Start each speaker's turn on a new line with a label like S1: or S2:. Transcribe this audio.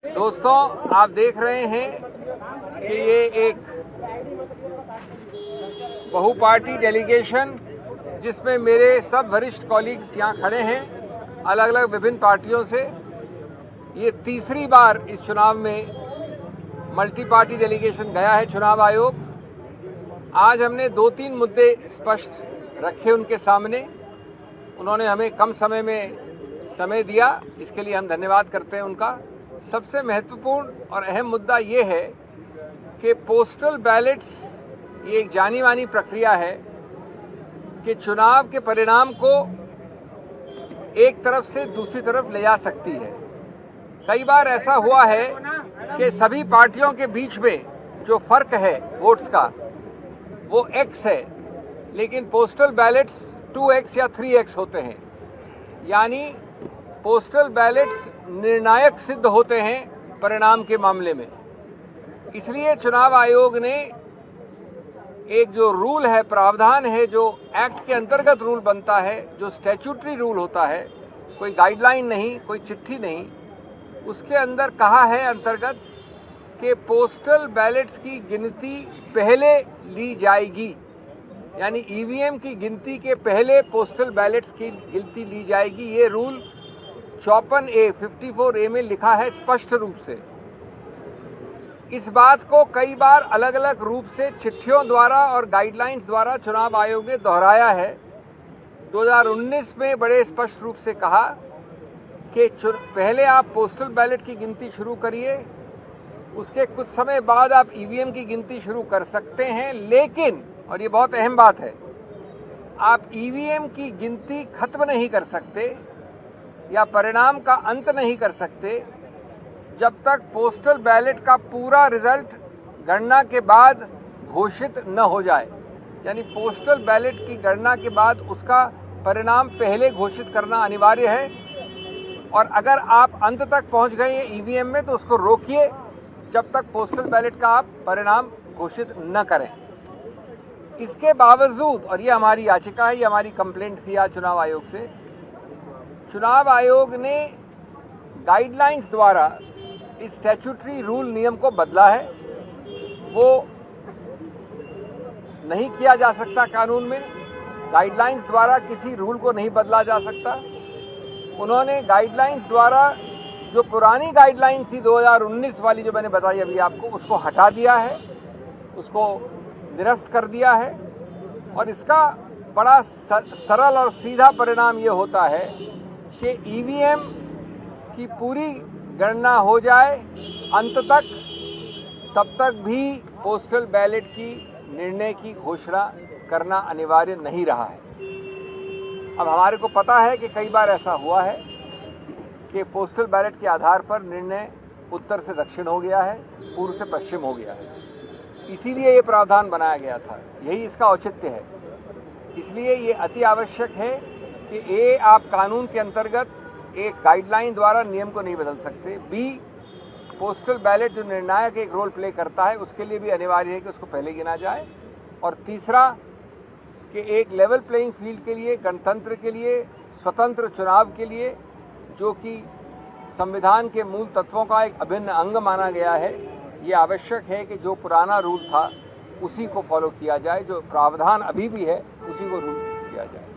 S1: दोस्तों, आप देख रहे हैं कि ये एक बहुपार्टी डेलीगेशन जिसमें मेरे सब वरिष्ठ कॉलीग्स यहाँ खड़े हैं अलग अलग विभिन्न पार्टियों से। ये तीसरी बार इस चुनाव में मल्टी पार्टी डेलीगेशन गया है चुनाव आयोग। आज हमने 2-3 मुद्दे स्पष्ट रखे उनके सामने। उन्होंने हमें कम समय में समय दिया, इसके लिए हम धन्यवाद करते हैं उनका। सबसे महत्वपूर्ण और अहम मुद्दा ये है कि पोस्टल बैलेट्स ये एक जानी मानी प्रक्रिया है कि चुनाव के परिणाम को एक तरफ से दूसरी तरफ ले जा सकती है। कई बार ऐसा हुआ है कि सभी पार्टियों के बीच में जो फर्क है वोट्स का वो x है, लेकिन पोस्टल बैलेट्स 2x या 3x होते हैं। यानी पोस्टल बैलेट्स निर्णायक सिद्ध होते हैं परिणाम के मामले में। इसलिए चुनाव आयोग ने एक जो रूल है, प्रावधान है, जो एक्ट के अंतर्गत रूल बनता है, जो स्टैट्यूटरी रूल होता है, कोई गाइडलाइन नहीं, कोई चिट्ठी नहीं, उसके अंदर कहा है अंतर्गत कि पोस्टल बैलेट्स की गिनती पहले ली जाएगी। यानी ईवीएम की गिनती के पहले पोस्टल बैलेट्स की गिनती ली जाएगी। ये रूल 54A में लिखा है स्पष्ट रूप से। इस बात को कई बार अलग अलग रूप से चिट्ठियों द्वारा और गाइडलाइंस द्वारा चुनाव आयोग ने दोहराया है। 2019 में बड़े स्पष्ट रूप से कहा कि पहले आप पोस्टल बैलेट की गिनती शुरू करिए, उसके कुछ समय बाद आप ईवीएम की गिनती शुरू कर सकते हैं, लेकिन, और ये बहुत अहम बात है, आप ईवीएम की गिनती खत्म नहीं कर सकते या परिणाम का अंत नहीं कर सकते जब तक पोस्टल बैलेट का पूरा रिजल्ट गणना के बाद घोषित न हो जाए। यानी पोस्टल बैलेट की गणना के बाद उसका परिणाम पहले घोषित करना अनिवार्य है। और अगर आप अंत तक पहुंच गए ईवीएम में तो उसको रोकिए जब तक पोस्टल बैलेट का आप परिणाम घोषित न करें। इसके बावजूद, और ये हमारी याचिका है, ये हमारी कंप्लेंट थी आज चुनाव आयोग से, चुनाव आयोग ने गाइडलाइंस द्वारा इस स्टैट्यूटरी रूल नियम को बदला है। वो नहीं किया जा सकता कानून में। गाइडलाइंस द्वारा किसी रूल को नहीं बदला जा सकता। उन्होंने गाइडलाइंस द्वारा जो पुरानी गाइडलाइंस थी 2019 वाली, जो मैंने बताई अभी आपको, उसको हटा दिया है, उसको निरस्त कर दिया है। और इसका बड़ा सरल और सीधा परिणाम ये होता है कि ईवीएम की पूरी गणना हो जाए अंत तक, तब तक भी पोस्टल बैलेट की निर्णय की घोषणा करना अनिवार्य नहीं रहा है। अब हमारे को पता है कि कई बार ऐसा हुआ है कि पोस्टल बैलेट के आधार पर निर्णय उत्तर से दक्षिण हो गया है, पूर्व से पश्चिम हो गया है। इसीलिए ये प्रावधान बनाया गया था, यही इसका औचित्य है। इसलिए ये अति आवश्यक है कि ए, आप कानून के अंतर्गत एक गाइडलाइन द्वारा नियम को नहीं बदल सकते। बी, पोस्टल बैलेट जो निर्णायक एक रोल प्ले करता है उसके लिए भी अनिवार्य है कि उसको पहले गिना जाए। और तीसरा कि एक लेवल प्लेइंग फील्ड के लिए, गणतंत्र के लिए, स्वतंत्र चुनाव के लिए, जो कि संविधान के मूल तत्वों का एक अभिन्न अंग माना गया है, ये आवश्यक है कि जो पुराना रूल था उसी को फॉलो किया जाए, जो प्रावधान अभी भी है उसी को रूल किया जाए।